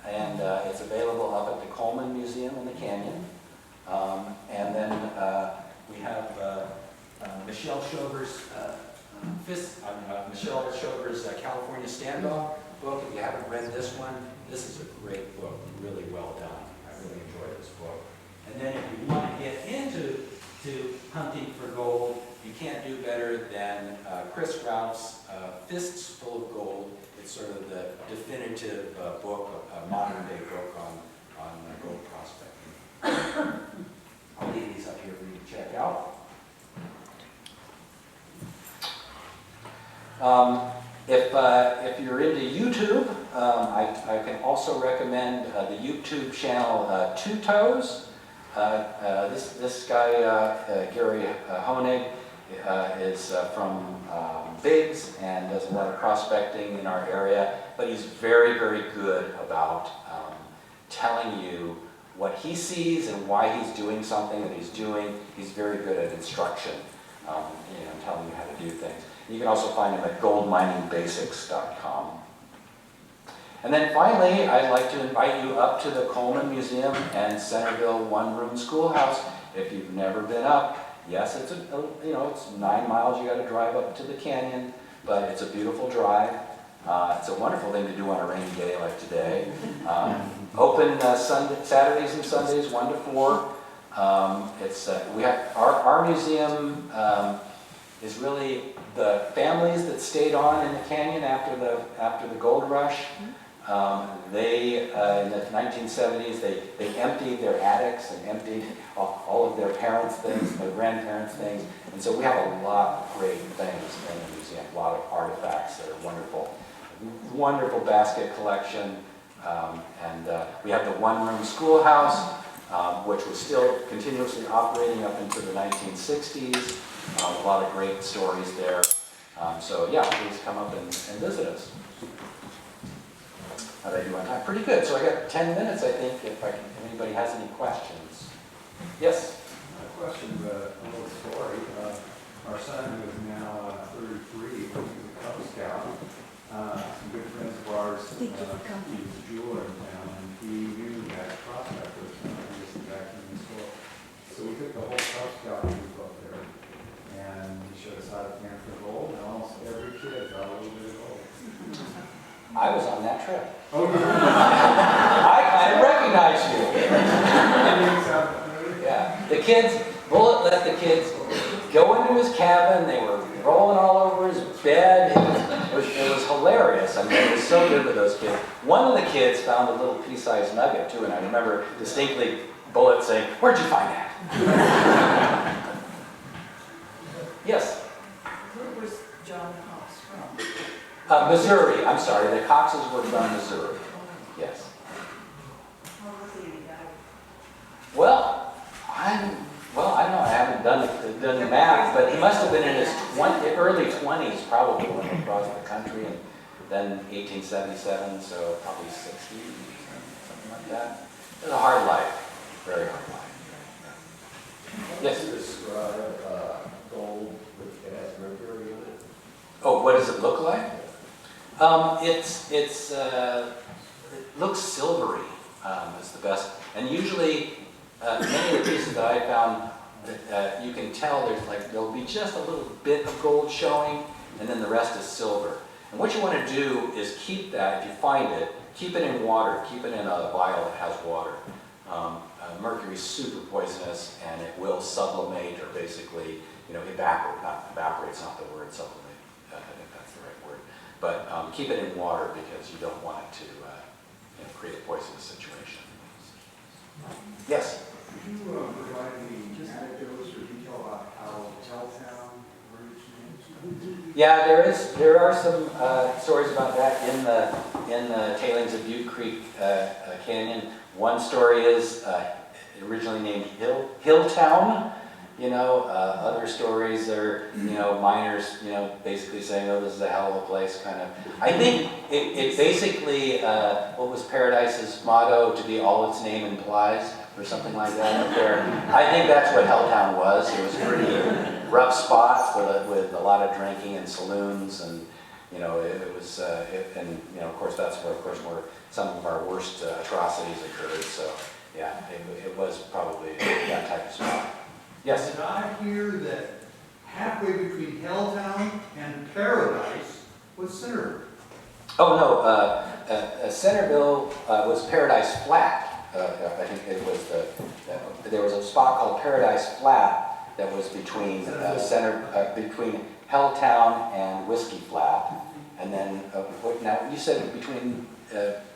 and it's available up at the Coleman Museum in the canyon. And then we have Michelle Shover's California Standoff book. If you haven't read this one, this is a great book, really well done. I really enjoyed this book. And then if you want to get into hunting for gold, you can't do better than Chris Ralph's Fists Full of Gold. It's sort of the definitive book, a modern day book on gold prospecting. I'll leave these up here for you to check out. If you're into YouTube, I can also recommend the YouTube channel Two Toes. This guy, Gary Honig, is from Biggs and does a lot of prospecting in our area, but he's very, very good about telling you what he sees and why he's doing something that he's doing. He's very good at instruction, telling you how to do things. You can also find him at goldminingbasics.com. And then finally, I'd like to invite you up to the Coleman Museum and Centerville one-room schoolhouse. If you've never been up, yes, it's it's 9 miles. You got to drive up to the canyon, but it's a beautiful drive. It's a wonderful thing to do on a rainy day like today. Open Saturdays and Sundays 1 to 4. We have our museum is really the families that stayed on in the canyon after the gold rush. They in the 1970s they emptied their attics and emptied all of their parents' things, their grandparents' things, and so we have a lot of great things in the museum. A lot of artifacts that are wonderful, wonderful basket collection, and we have the one-room schoolhouse. which was still continuously operating up into the 1960s. A lot of great stories there. So yeah, please come up and visit us. How did I do on time? Pretty good. So I got 10 minutes, I think, if anybody has any questions. Yes?
A question, a little story. Our son, who is now 33, was a Cub Scout. Some good friends of ours, he was a jeweler in town, and he knew that prospectors, just back in the soil. So we took the whole Cub Scout group up there, and he showed us how to can for gold, and almost every kid got a little bit of gold.
I was on that trip.
Oh,
I kind of recognize you. Yeah, the kids, Bullitt let the kids go into his cabin. They were rolling all over his bed. It was hilarious. I mean, it was so good with those kids. One of the kids found a little pea-sized nugget too, and I remember distinctly Bullitt saying, "Where'd you find that?" Yes?
Where was John Cox from?
Missouri. I'm sorry, the Coxes were from Missouri. Yes.
How was he when he died?
Well, I don't know. I haven't done the math, but he must have been in his early 20s, probably, when he crossed the country, and then 1877, so probably 60, something like that. It was a hard life, very hard life. Yes.
Describe gold with gas mercury in it.
Oh, what does it look like? It looks silvery. Is the best, and usually many of the pieces that I found, you can tell there'll be just a little bit of gold showing, and then the rest is silver. And what you want to do is keep that, if you find it, keep it in water, keep it in a vial that has water. Mercury is super poisonous, and it will sublimate, or basically, evaporate. Not evaporate's not the word, sublimate. I think that's the right word. But keep it in water because you don't want it to create a poisonous situation. Yes?
Could you provide any anecdotes or detail about how Calhoun originated?
Yeah, there are some stories about that in the tailings of Butte Creek Canyon. One story is originally named Hilltown. Other stories are miners basically saying, "Oh, this is a hell of a place," kind of. I think it basically what was Paradise's motto, to be all its name implies, or something like that up there. I think that's what Helltown was. It was a pretty rough spot with a lot of drinking and saloons, and it was of course that's where some of our worst atrocities occurred. So yeah, it was probably that type of spot. Yes?
Did I hear that halfway between Helltown and Paradise was Centerville?
Oh no, Centerville was Paradise Flat. I think it was there was a spot called Paradise Flat that was between between Helltown and Whiskey Flat, and then now you said between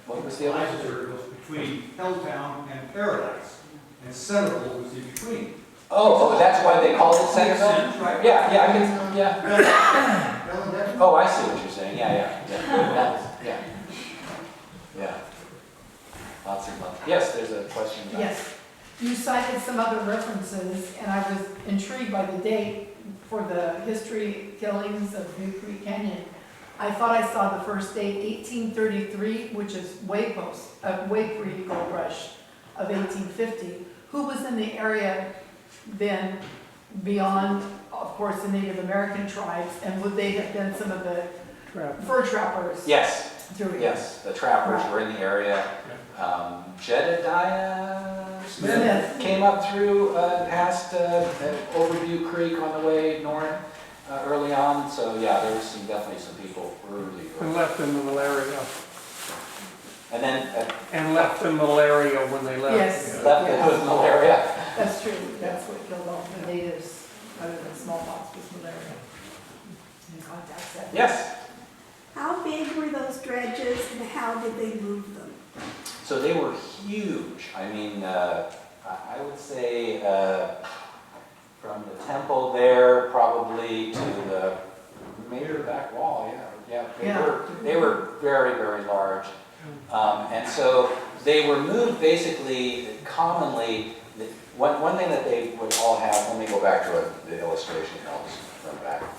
what was the
I
other?
heard it was between Helltown and Paradise, and Centerville was in between.
Oh, that's why they called it
Makes
Centerville?
sense, right?
Yeah. Oh, I see what you're saying. Yeah. Lots and lots. Yes, there's a question about
Yes. You cited some other references, and I was intrigued by the date for the history killings of Butte Creek Canyon. I thought I saw the first date, 1833, which is way pre-gold rush of 1850. Who was in the area then beyond, of course, the Native American tribes, and would they have been some of the fur trappers?
Yes.
Through here?
Yes, the trappers were in the area. Jedediah Smith came up through past over Butte Creek on the way north early on. So yeah, there was definitely some people early.
And left in the malaria.
And then
And left in malaria when they left.
Yes.
left
Yeah.
with malaria.
That's true, that's what killed all the natives, other than smallpox, was malaria. And contact that.
Yes.
How big were those dredges and how did they move them?
So they were huge. I mean, I would say from the temple there probably to the major back wall. Yeah. They were very, very large. And so They were moved basically, commonly, one thing that they would all have, let me go back to the illustration, I'll just run backwards.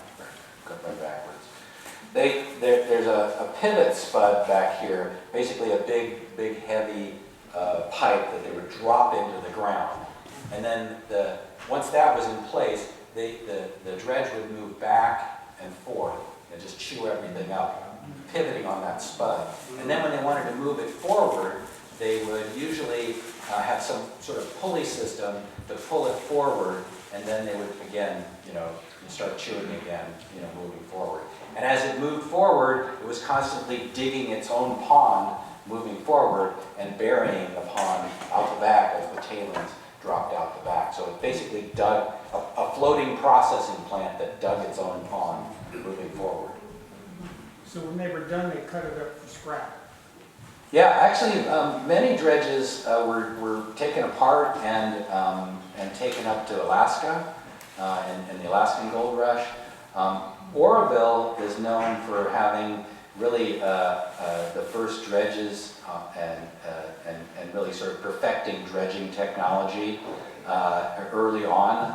There's a pivot spud back here, basically a big heavy pipe that they would drop into the ground. And then once that was in place, the dredge would move back and forth and just chew everything up, pivoting on that spud. And then when they wanted to move it forward, they would usually have some sort of pulley system to pull it forward, and then they would again, start chewing again, moving forward. And as it moved forward, it was constantly digging its own pond, moving forward and burying the pond out the back as the tailings dropped out the back. So it basically dug a floating processing plant that dug its own pond, moving forward.
So when they were done, they cut it up for scrap.
Yeah, actually, many dredges were taken apart and taken up to Alaska in the Alaskan Gold Rush. Oroville is known for having really the first dredges and really sort of perfecting dredging technology early on.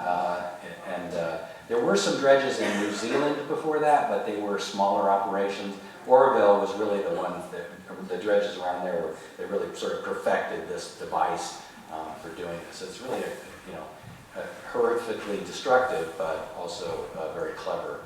There were some dredges in New Zealand before that, but they were smaller operations. Oroville was really the one that the dredges around there, they really sort of perfected this device for doing this. It's really horrifically destructive, but also a very clever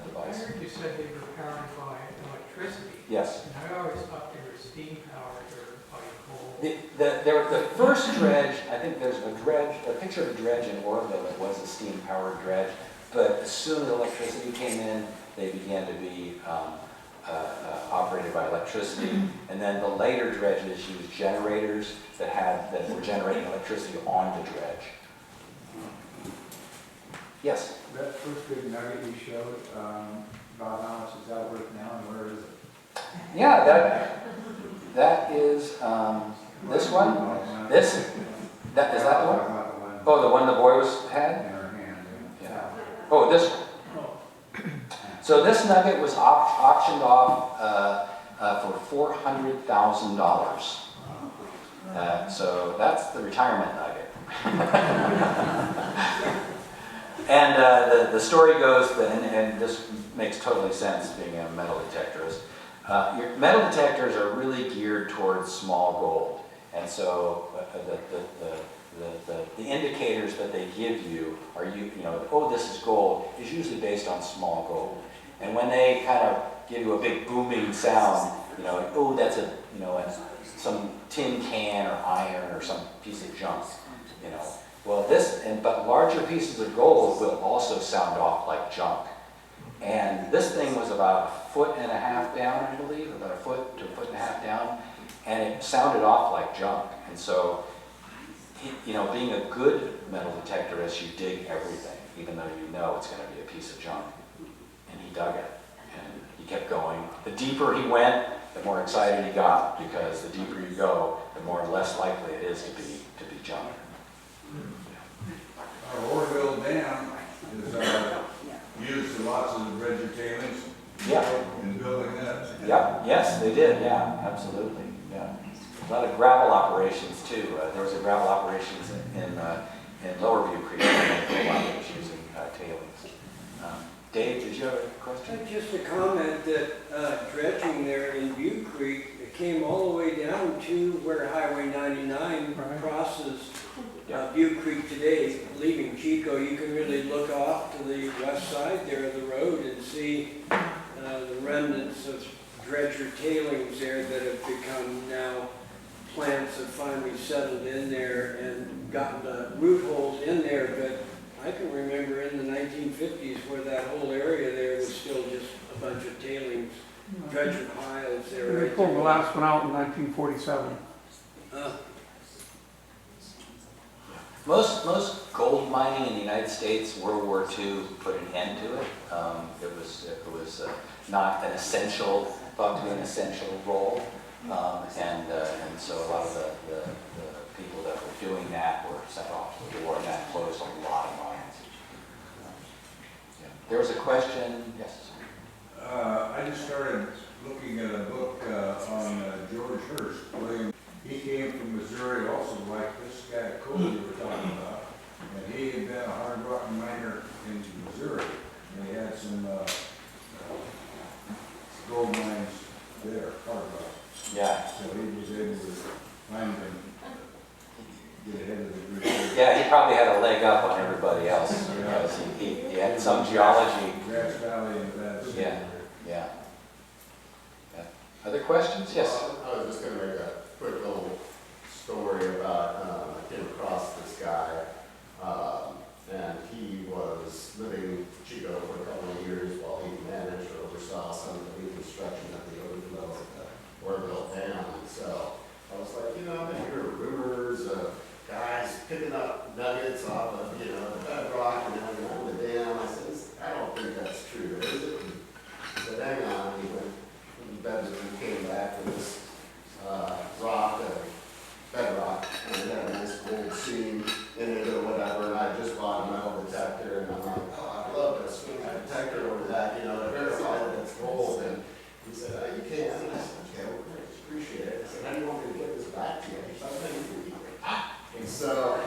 device.
I heard you said they were powered by electricity.
Yes.
And I always thought they were steam powered or by coal.
The first dredge, I think there's a picture of a dredge in Oroville that was a steam powered dredge, but as soon as electricity came in, they began to be operated by electricity, and then the later dredges used generators that were generating electricity on the dredge. Yes?
That first big nugget you showed, about how much is that worth now and where is it?
Yeah, that is this one. Is that the one? Oh, the one the boy had?
In her hand,
Yeah. Oh, this one. So this nugget was auctioned off for $400,000. So that's the retirement nugget. And the story goes, and this makes totally sense being a metal detectorist. Your metal detectors are really geared towards small gold. And so the indicators that they give you are, oh, this is gold, is usually based on small gold. And when they kind of give you a big booming sound, oh, that's some tin can or iron or some piece of junk, Well, but larger pieces of gold will also sound off like junk. And this thing was about 1.5 feet down, I believe, about 1 foot to 1.5 feet down, and it sounded off like junk. And so, being a good metal detectorist, you dig everything, even though you know it's going to be a piece of junk. And he dug it, and he kept going. The deeper he went, the more excited he got, because the deeper you go, the more or less likely it is to be junk.
Our Oroville Dam is used in lots of the dredger tailings.
Yeah.
In building that.
Yep. Yes, they did. Yeah, absolutely. Yeah. A lot of gravel operations too. There was a gravel operations in Lower View Creek that was using tailings. Dave, did you have a question?
Just a comment that dredging there in View Creek, it came all the way down to where Highway 99 crosses View Creek today, leaving Chico. You can really look off to the west side there of the road and see the remnants of dredger tailings there that have become now plants have finally settled in there and gotten the root holes in there. But I can remember in the 1950s where that whole area there was still just a bunch of tailings, dredger piles there.
They pulled the last one out in 1947.
Most gold mining in the United States, World War II put an end to it. It was not an essential, thought to be an essential role, and so a lot of the people that were doing that were sent off to the war, and that closed a lot of mines. There was a question. Yes.
I just started looking at a book on George Hurst, William.
he came from Missouri also, like this guy Cody you were talking about. And he had been a hard rock miner in Missouri, and he had some gold mines there, hard rock.
Yeah.
So he was able to find them, get ahead of the group.
Yeah, he probably had a leg up on everybody else because he had some geology.
Grass Valley and that.
Yeah, yeah. Yeah. Other questions? Yes.
I was just gonna make a quick little story about, I came across this guy, and he was living in Chico for a couple of years while he managed or oversaw some of the reconstruction of the Orville Dam. And so I was like, I've been hearing rumors of guys picking up nuggets off of, the bedrock and having on the dam. I said, I don't think that's true, is it? He said, hang on. He went from the bedroom and came back with this rock, bedrock, and it had a nice gold seam in it or whatever, and I just bought a metal detector, and I'm like, I'd love to swing a detector over that, to verify that it's gold. And he said, you can. And I said, okay, well, great, appreciate it. I said, how do you want me to get this back to you? He said, thank you. And so,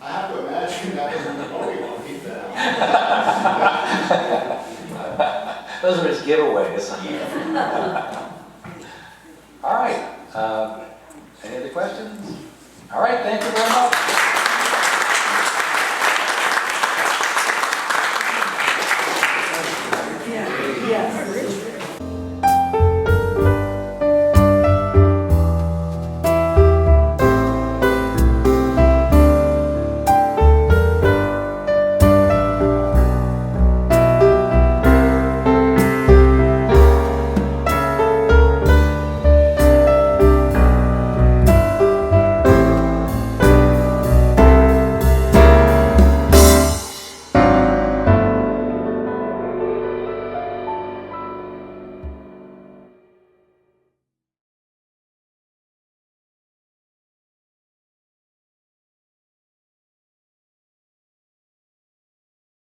I have to imagine that wasn't the only one he found.
Those are his giveaways. All right.